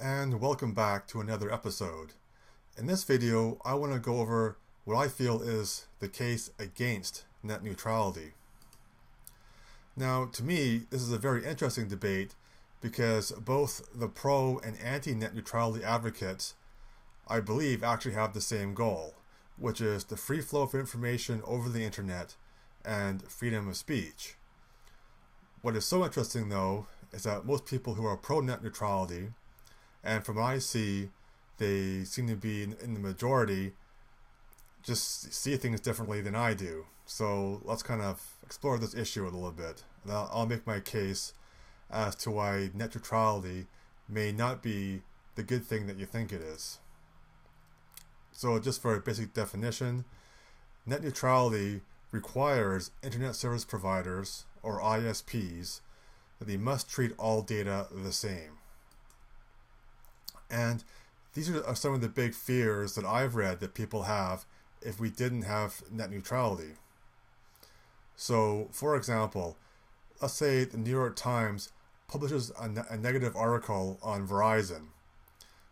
And welcome back to another episode. In this video, I want to go over what I feel is the case against net neutrality. Now, to me, this is a very interesting debate because both the pro and anti-net neutrality advocates, I believe, actually have the same goal, which is the free flow of information over the internet and freedom of speech. What is so interesting, though, is that most people who are pro-net neutrality, and from what I see, they seem to be in the majority, just see things differently than I do. So let's kind of explore this issue a little bit. And I'll make my case as to why net neutrality may not be the good thing that you think it is. So just for a basic definition, net neutrality requires internet service providers, or ISPs, that they must treat all data the same. And these are some of the big fears that I've read that people have if we didn't have net neutrality. So, for example, let's say the New York Times publishes a negative article on Verizon.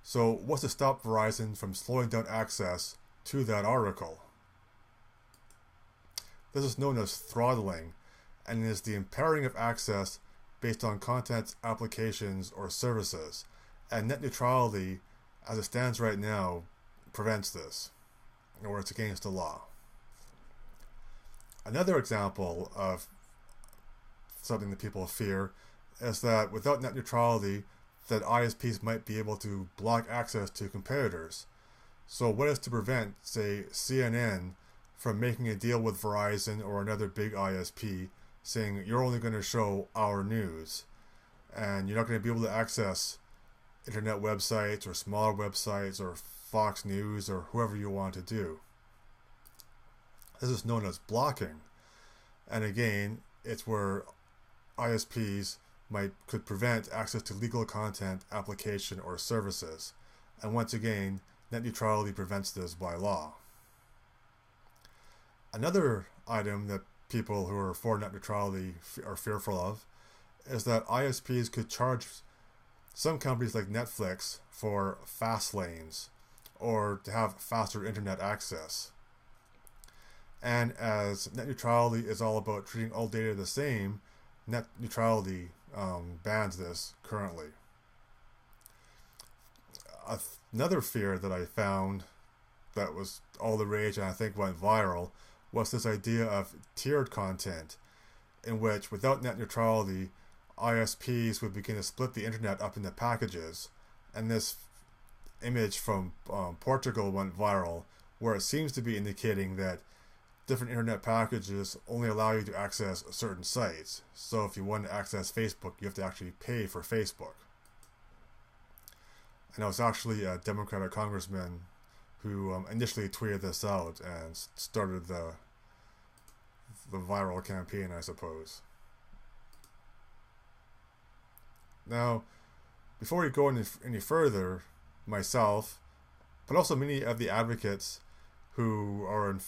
So, what's to stop Verizon from slowing down access to that article? This is known as throttling, and is the impairing of access based on content, applications, or services. And net neutrality, as it stands right now, prevents this, or it's against the law. Another example of something that people fear is that without net neutrality, that ISPs might be able to block access to competitors. So what is to prevent, say, CNN from making a deal with Verizon or another big ISP saying you're only going to show our news and you're not going to be able to access internet websites or smaller websites or Fox News or whoever you want to do? This is known as blocking. And again, it's where ISPs could prevent access to legal content, application, or services. And once again, net neutrality prevents this by law. Another item that people who are for net neutrality are fearful of is that ISPs could charge some companies like Netflix for fast lanes or to have faster internet access. And as net neutrality is all about treating all data the same, net neutrality bans this currently. Another fear that I found that was all the rage and I think went viral was this idea of tiered content, in which without net neutrality, ISPs would begin to split the internet up into packages. And this image from Portugal went viral, where it seems to be indicating that different internet packages only allow you to access certain sites. So if you want to access Facebook, you have to actually pay for Facebook. And it was actually a Democratic congressman who initially tweeted this out and started the viral campaign, I suppose. Now, before we go any further, myself, but also many of the advocates who are in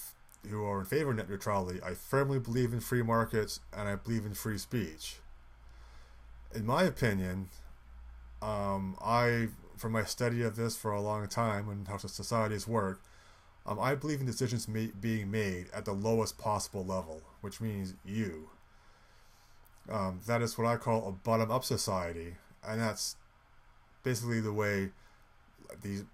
favor of net neutrality, I firmly believe in free markets and I believe in free speech. In my opinion, from my study of this for a long time and how societies work, I believe in decisions being made at the lowest possible level, which means you. That is what I call a bottom-up society, and that's basically the way the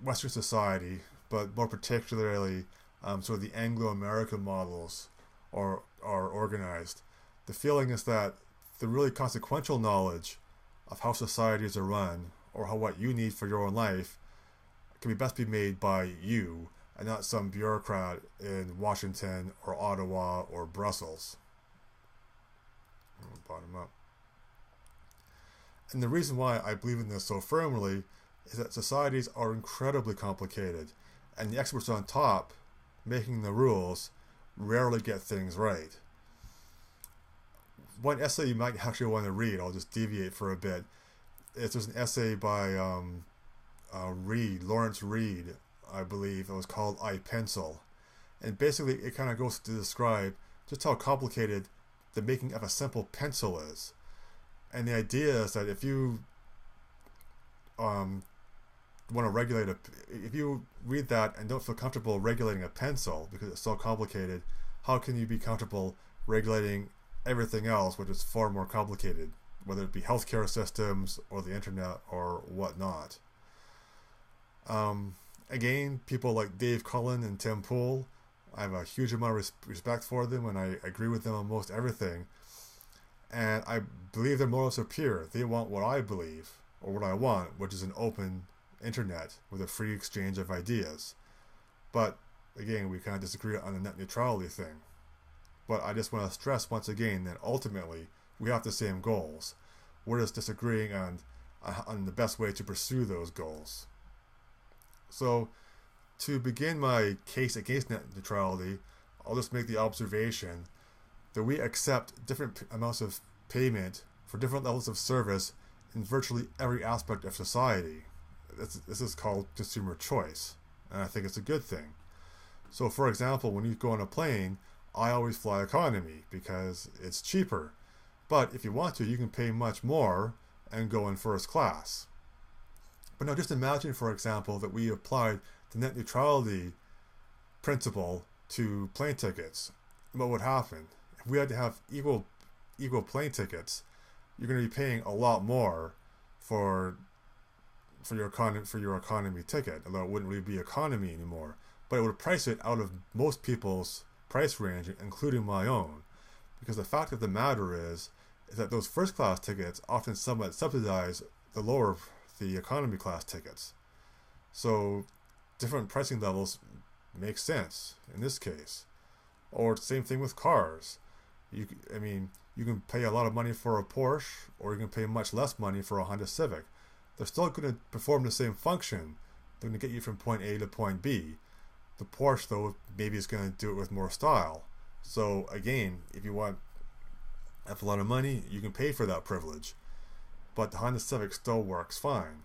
Western society, but more particularly sort of the Anglo-American models are organized. The feeling is that the really consequential knowledge of how societies are run, or what you need for your own life, can best be made by you, and not some bureaucrat in Washington or Ottawa or Brussels. Bottom up. And the reason why I believe in this so firmly is that societies are incredibly complicated, and the experts on top, making the rules, rarely get things right. One essay you might actually want to read, I'll just deviate for a bit, there's an essay by Lawrence Reed, I believe. It was called I Pencil. And basically it kind of goes to describe just how complicated the making of a simple pencil is. And the idea is that if you want to regulate if you read that and don't feel comfortable regulating a pencil because it's so complicated, how can you be comfortable regulating everything else, which is far more complicated, whether it be healthcare systems or the internet or whatnot? Again, people like Dave Cullen and Tim Pool, I have a huge amount of respect for them, and I agree with them on most everything. And I believe their motives are pure. They want what I believe, or what I want, which is an open internet with a free exchange of ideas. But again, we kind of disagree on the net neutrality thing. But I just want to stress once again that ultimately we have the same goals. We're just disagreeing on the best way to pursue those goals. So to begin my case against net neutrality, I'll just make the observation that we accept different amounts of payment for different levels of service in virtually every aspect of society. This is called consumer choice, and I think it's a good thing. So for example, when you go on a plane, I always fly economy because it's cheaper. But if you want to, you can pay much more and go in first class. But now just imagine, for example, that we applied the net neutrality principle to plane tickets. What would happen? If we had to have equal plane tickets, you're going to be paying a lot more for your economy ticket, although it wouldn't really be economy anymore. But it would price it out of most people's price range, including my own. Because the fact of the matter is that those first class tickets often somewhat subsidize the economy class tickets. So different pricing levels make sense in this case. Or same thing with cars. You can pay a lot of money for a Porsche, or you can pay much less money for a Honda Civic. They're still going to perform the same function. They're going to get you from point A to point B. The Porsche, though, maybe is going to do it with more style. So again, if you have a lot of money, you can pay for that privilege. But the Honda Civic still works fine.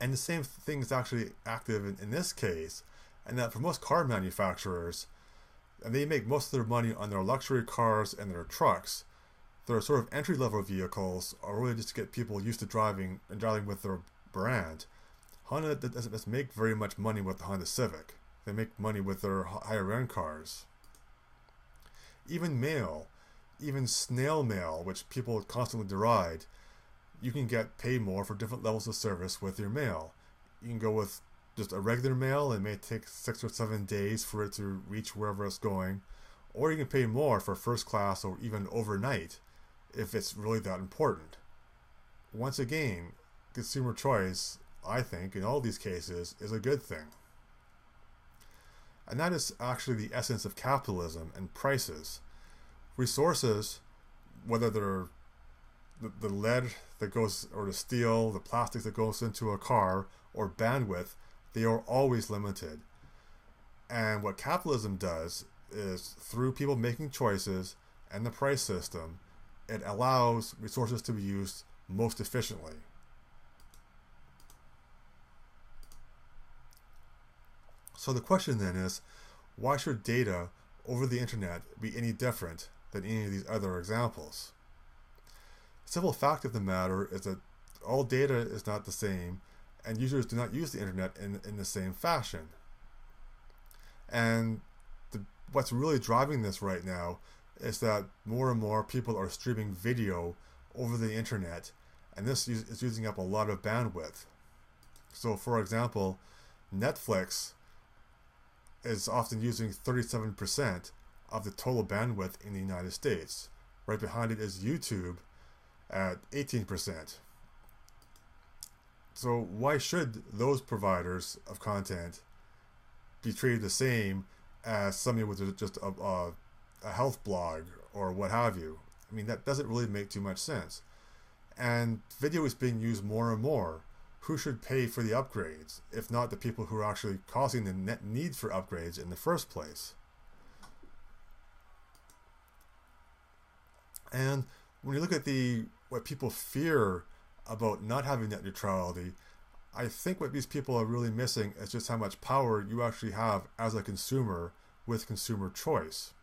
And the same thing is actually active in this case, and that for most car manufacturers, and they make most of their money on their luxury cars and their trucks. Their sort of entry-level vehicles are really just to get people used to driving with their brand. Honda doesn't make very much money with the Honda Civic. They make money with their higher-end cars. Even mail, even snail mail, which people constantly deride, you can get paid more for different levels of service with your mail. You can go with just a regular mail, and it may take 6 or 7 days for it to reach wherever it's going. Or you can pay more for first class or even overnight if it's really that important. Once again, consumer choice, I think, in all these cases, is a good thing. And that is actually the essence of capitalism and prices. Resources, whether they're the lead that goes, or the steel, the plastic that goes into a car, or bandwidth, they are always limited. And what capitalism does is, through people making choices and the price system, it allows resources to be used most efficiently. So the question then is, why should data over the internet be any different than any of these other examples? The simple fact of the matter is that all data is not the same, and users do not use the internet in the same fashion. And what's really driving this right now is that more and more people are streaming video over the internet, and this is using up a lot of bandwidth. So for example, Netflix is often using 37% of the total bandwidth in the United States. Right behind it is YouTube at 18%. So why should those providers of content be treated the same as somebody with just a health blog or what have you? I mean, that doesn't really make too much sense. And video is being used more and more. Who should pay for the upgrades, if not the people who are actually causing the net need for upgrades in the first place? And when you look at what people fear about not having net neutrality, I think what these people are really missing is just how much power you actually have as a consumer with consumer choice.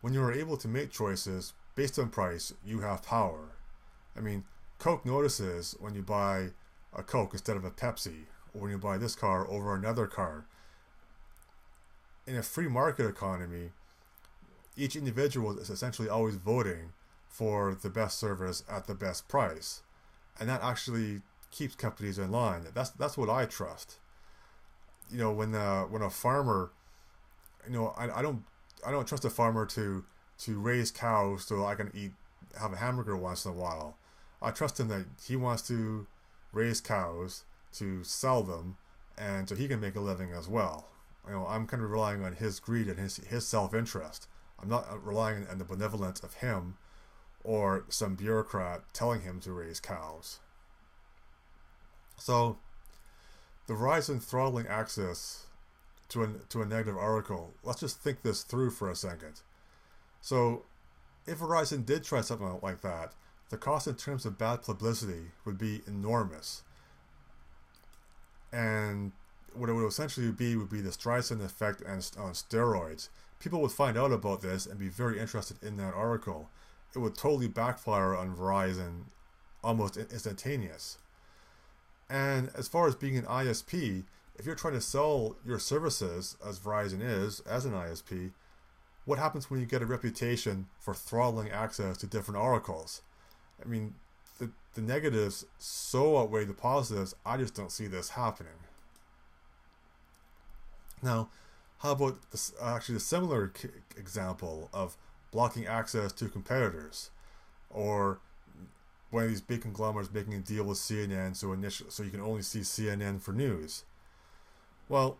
When you are able to make choices based on price, you have power. I mean, Coke notices when you buy a Coke instead of a Pepsi, or when you buy this car over another car. In a free market economy, each individual is essentially always voting for the best service at the best price, and that actually keeps companies in line. That's what I trust. You know, when a farmer, you know, I don't trust a farmer to raise cows so I can have a hamburger once in a while. I trust him that he wants to raise cows to sell them, and so he can make a living as well. You know, I'm kind of relying on his greed and his self-interest. I'm not relying on the benevolence of him or some bureaucrat telling him to raise cows. So, the Verizon throttling access to a negative article, let's just think this through for a second. So, if Verizon did try something like that, the cost in terms of bad publicity would be enormous. And what it would essentially be would be the Streisand effect on steroids. People would find out about this and be very interested in that article. It would totally backfire on Verizon, almost instantaneous. And as far as being an ISP, if you're trying to sell your services, as Verizon is, as an ISP, what happens when you get a reputation for throttling access to different articles? I mean, the negatives so outweigh the positives, I just don't see this happening. Now, how about this, actually a similar example of blocking access to competitors, or one of these big conglomerates making a deal with CNN so you can only see CNN for news. Well,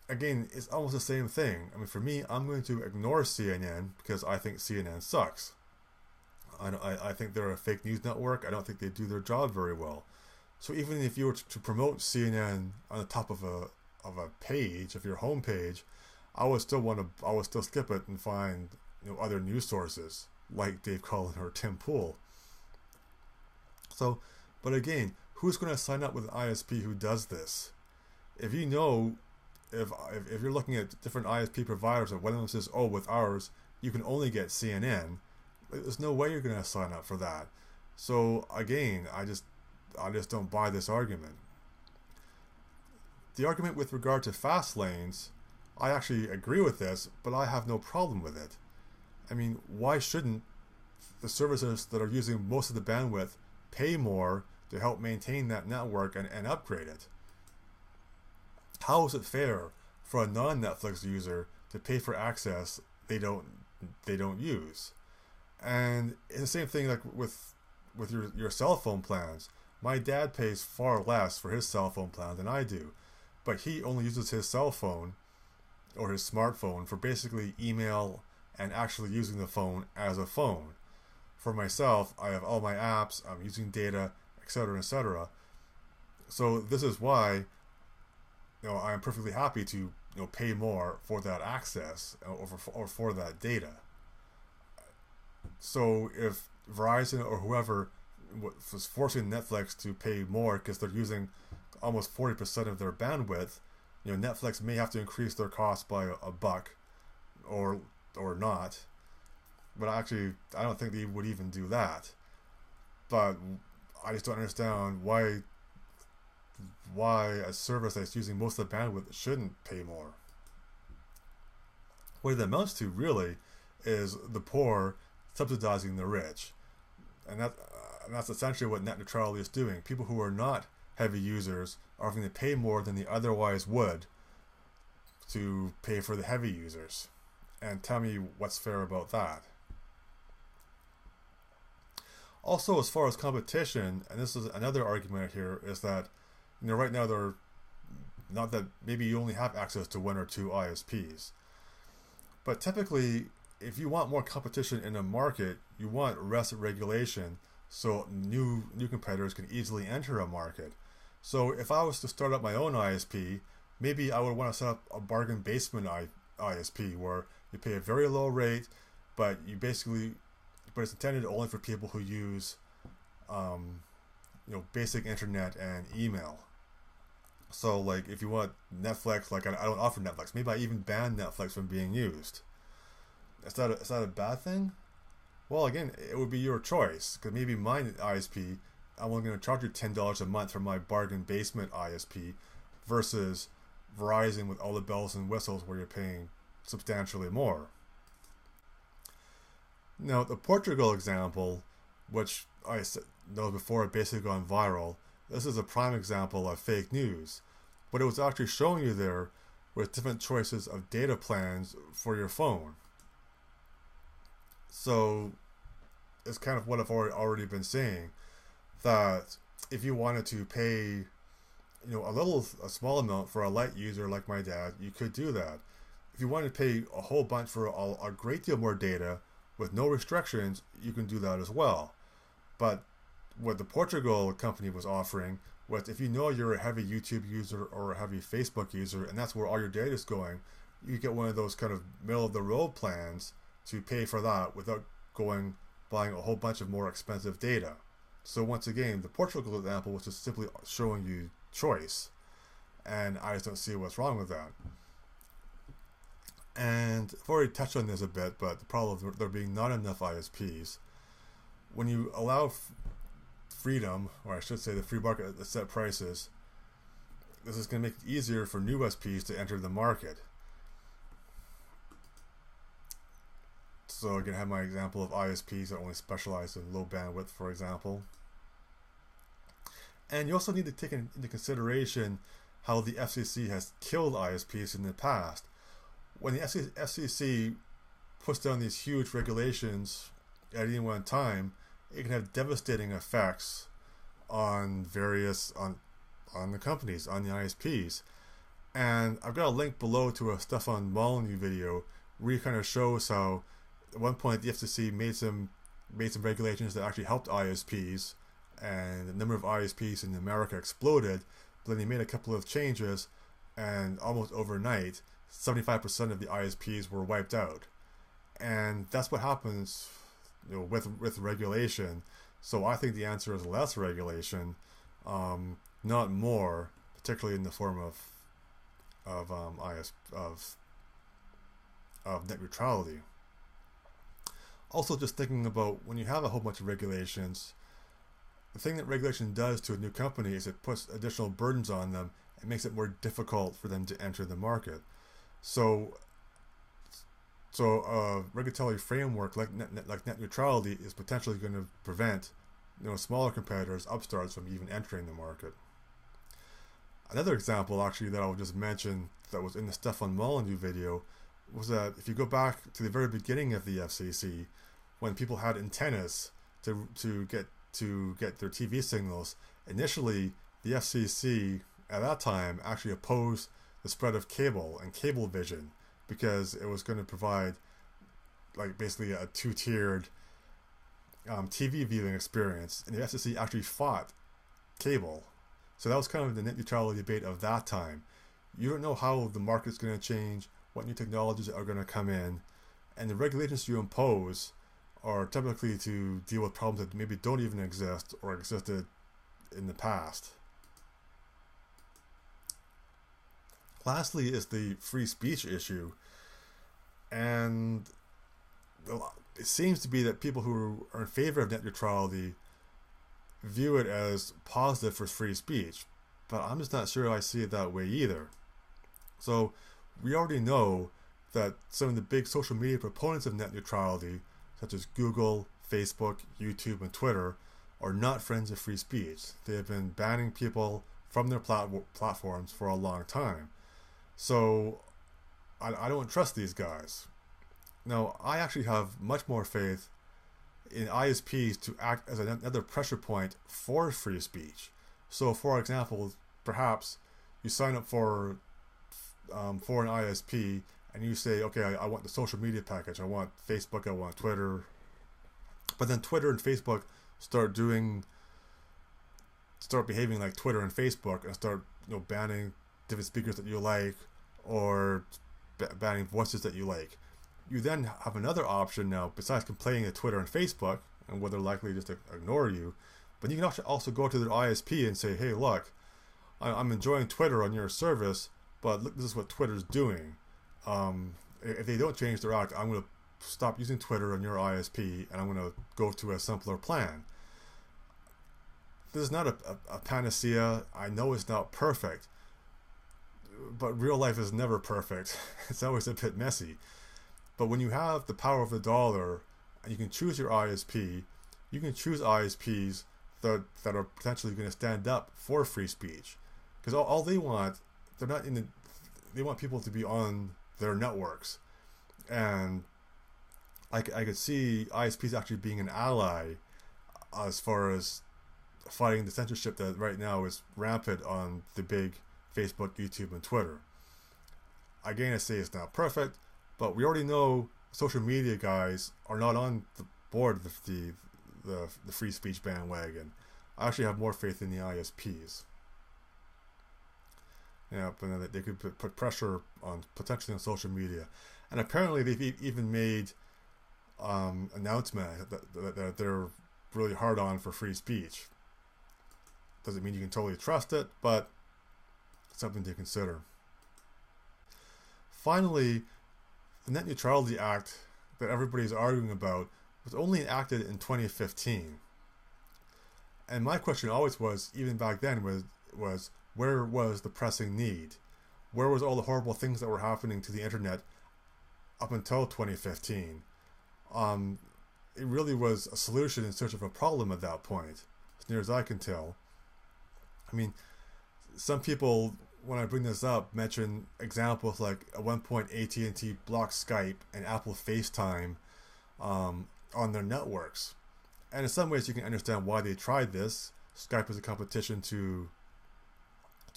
again, it's almost the same thing. I mean, for me, I'm going to ignore CNN because I think CNN sucks. I think they're a fake news network. I don't think they do their job very well. So even if you were to promote CNN on the top of a page, of your home page, I would still skip it and find, you know, other news sources like Dave Cullen or Tim Pool. So, but again, who's going to sign up with an ISP who does this? If you know, if you're looking at different ISP providers and one of them says, oh, with ours you can only get CNN, there's no way you're going to sign up for that. So again, I just don't buy this argument. The argument with regard to fast lanes, I actually agree with this, but I have no problem with it. I mean, why shouldn't the services that are using most of the bandwidth pay more to help maintain that network and upgrade it? How is it fair for a non-Netflix user to pay for access they don't use? And it's the same thing like with your cell phone plans. My dad pays far less for his cell phone plan than I do, but he only uses his cell phone or his smartphone for basically email and actually using the phone as a phone. For myself, I have all my apps, I'm using data, etc., etc. So this is why, you know, I am perfectly happy to, you know, pay more for that access or for that data. So if Verizon or whoever was forcing Netflix to pay more because they're using almost 40% of their bandwidth, you know, Netflix may have to increase their cost by $1 or not. But actually, I don't think they would even do that. But I just don't understand why a service that's using most of the bandwidth shouldn't pay more. What it amounts to really is the poor subsidizing the rich, and that's essentially what net neutrality is doing. People who are not heavy users are having to pay more than they otherwise would to pay for the heavy users. And tell me what's fair about that. Also, as far as competition, and this is another argument here, is that, you know, right now they're not that maybe you only have access to one or two ISPs, but typically, if you want more competition in a market, you want less regulation so new competitors can easily enter a market. So if I was to start up my own ISP, maybe I would want to set up a bargain basement ISP where you pay a very low rate, but it's intended only for people who use basic internet and email. So like if you want Netflix, like I don't offer Netflix, maybe I even ban Netflix from being used. Is that a bad thing? Well, again, it would be your choice, because maybe my ISP I'm only going to charge you $10 a month for my bargain basement ISP versus Verizon with all the bells and whistles where you're paying substantially more. Now, the Portugal example, which I know before it basically gone viral, this is a prime example of fake news. What it was actually showing you there was different choices of data plans for your phone. So it's kind of what I've already been saying, that if you wanted to pay, a small amount for a light user like my dad, you could do that. If you wanted to pay a whole bunch for a great deal more data with no restrictions, you can do that as well. But what the Portugal company was offering was, if you know you're a heavy YouTube user or a heavy Facebook user, and that's where all your data is going, you get one of those kind of middle of the road plans to pay for that without buying a whole bunch of more expensive data. So once again, the Portugal example was just simply showing you choice, and I just don't see what's wrong with that. And I've already touched on this a bit, but the problem of there being not enough ISPs, when you allow freedom, or I should say the free market to set prices, this is going to make it easier for new ISPs to enter the market. So I can have my example of ISPs that only specialize in low bandwidth, for example. And you also need to take into consideration how the FCC has killed ISPs in the past. When the FCC puts down these huge regulations at any one time, it can have devastating effects on on the companies, on the ISPs. And I've got a link below to a Stefan Molyneux video where he kind of shows how at one point the FCC made some regulations that actually helped ISPs, and the number of ISPs in America exploded. But then he made a couple of changes, and almost overnight 75% of the ISPs were wiped out. And that's what happens, with regulation. So I think the answer is less regulation, not more, particularly in the form of net neutrality. Also, just thinking about when you have a whole bunch of regulations, the thing that regulation does to a new company is it puts additional burdens on them and makes it more difficult for them to enter the market. So a regulatory framework like net neutrality is potentially going to prevent smaller competitors, upstarts, from even entering the market. Another example, actually, that I'll just mention that was in the Stefan Molyneux video was that if you go back to the very beginning of the FCC, when people had antennas to get their TV signals, initially the FCC at that time actually opposed the spread of cable and cable vision because it was going to provide basically a two-tiered TV viewing experience, and the FCC actually fought cable. So that was kind of the net neutrality debate of that time. You don't know how the market's going to change, what new technologies are going to come in, and the regulations you impose are typically to deal with problems that maybe don't even exist or existed in the past. Lastly is the free speech issue, and it seems to be that people who are in favor of net neutrality view it as positive for free speech, but I'm just not sure I see it that way either. So we already know that some of the big social media proponents of net neutrality, such as Google, Facebook, YouTube, and Twitter, are not friends of free speech. They have been banning people from their platforms for a long time. So I don't trust these guys. Now, I actually have much more faith in ISPs to act as another pressure point for free speech. So, for example, perhaps you sign up for an ISP and you say, okay, I want the social media package. I want Facebook, I want Twitter. But then Twitter and Facebook start behaving like Twitter and Facebook and start banning different speakers that you like, or banning voices that you like. You then have another option now, besides complaining to Twitter and Facebook, and where they're likely just to ignore you, but you can also go to their ISP and say, hey, look, I'm enjoying Twitter on your service, but look, this is what Twitter's doing. If they don't change their act, I'm going to stop using Twitter on your ISP, and I'm going to go to a simpler plan. this is not a panacea. I know it's not perfect, but real life is never perfect. It's always a bit messy. But when you have the power of the dollar and you can choose your ISP, you can choose ISPs that are potentially going to stand up for free speech. Because all they want, they're not in the, they want people to be on their networks. And I could see ISPs actually being an ally as far as fighting the censorship that right now is rampant on the big Facebook, YouTube, and Twitter. Again, I say it's not perfect, but we already know social media guys are not on the board of the free speech bandwagon. I actually have more faith in the ISPs. Yeah, but they could put pressure on potentially on social media, and apparently they've even made announcement that they're really hard on for free speech. Doesn't mean you can totally trust it, but it's something to consider. Finally, the Net Neutrality Act that everybody's arguing about was only enacted in 2015. And my question always was, even back then, was where was the pressing need? Where was all the horrible things that were happening to the internet up until 2015? It really was a solution in search of a problem at that point, as near as I can tell. I mean, some people, when I bring this up, mention examples like at one point AT&T blocked Skype and Apple FaceTime on their networks. And in some ways you can understand why they tried this. Skype is a competition to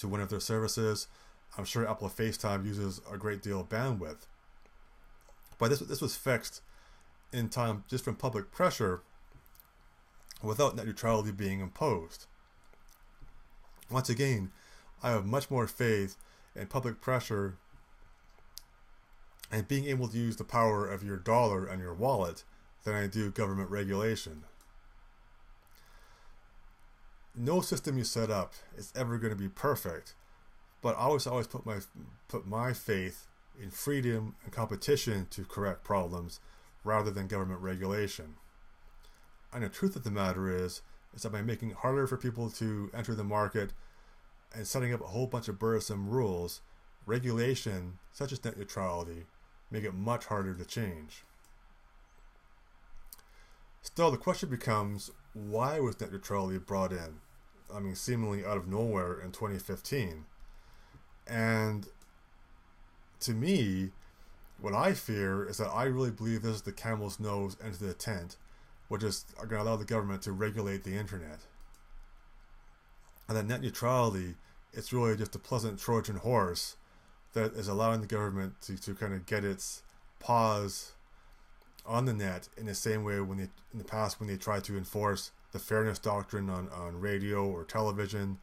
one of their services. I'm sure Apple FaceTime uses a great deal of bandwidth. But this was fixed in time just from public pressure without net neutrality being imposed. Once again, I have much more faith in public pressure and being able to use the power of your dollar and your wallet than I do government regulation. No system you set up is ever going to be perfect, but I always put my faith in freedom and competition to correct problems rather than government regulation. And the truth of the matter is that by making it harder for people to enter the market and setting up a whole bunch of burdensome rules, regulation, such as net neutrality, make it much harder to change. Still, the question becomes, why was net neutrality brought in? I mean, seemingly out of nowhere in 2015. And to me, what I fear is that I really believe this is the camel's nose into the tent, which is going to allow the government to regulate the internet. And that net neutrality, it's really just a pleasant Trojan horse that is allowing the government to kind of get its paws on the net in the same way in the past when they tried to enforce the fairness doctrine on radio or television,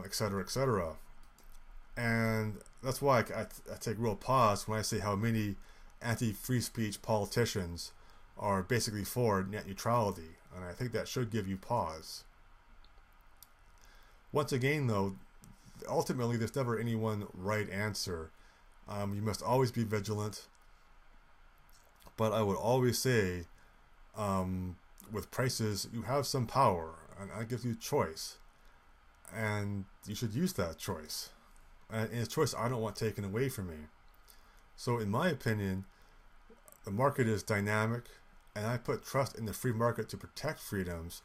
etc., etc. And that's why I take real pause when I say how many anti-free speech politicians are basically for net neutrality, and I think that should give you pause. Once again, though, ultimately there's never any one right answer. You must always be vigilant, but I would always say with prices, you have some power, and that gives you choice, and you should use that choice. And it's a choice I don't want taken away from me. So in my opinion, the market is dynamic, and I put trust in the free market to protect freedoms,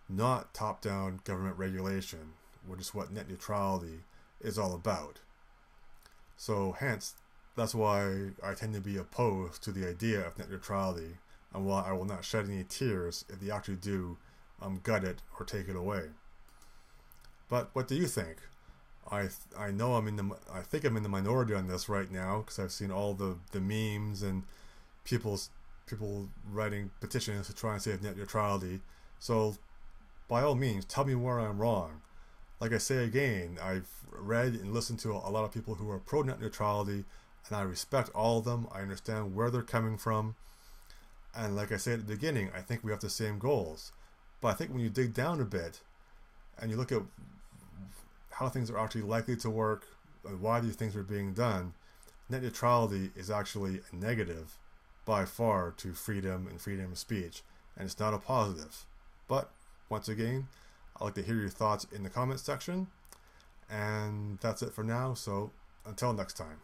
not top-down government regulation, which is what net neutrality is all about. So hence, that's why I tend to be opposed to the idea of net neutrality, and why I will not shed any tears if they actually do gut it or take it away. But what do you think? I know I think I'm in the minority on this right now, because I've seen all the memes and people writing petitions to try and save net neutrality. So by all means, tell me where I'm wrong. Like I say again, I've read and listened to a lot of people who are pro net neutrality, and I respect all of them. I understand where they're coming from, and like I said at the beginning, I think we have the same goals. But I think when you dig down a bit and you look at how things are actually likely to work and why these things are being done, net neutrality is actually a negative by far to freedom and freedom of speech, and it's not a positive. But once again, I'd like to hear your thoughts in the comments section. And that's it for now, so until next time.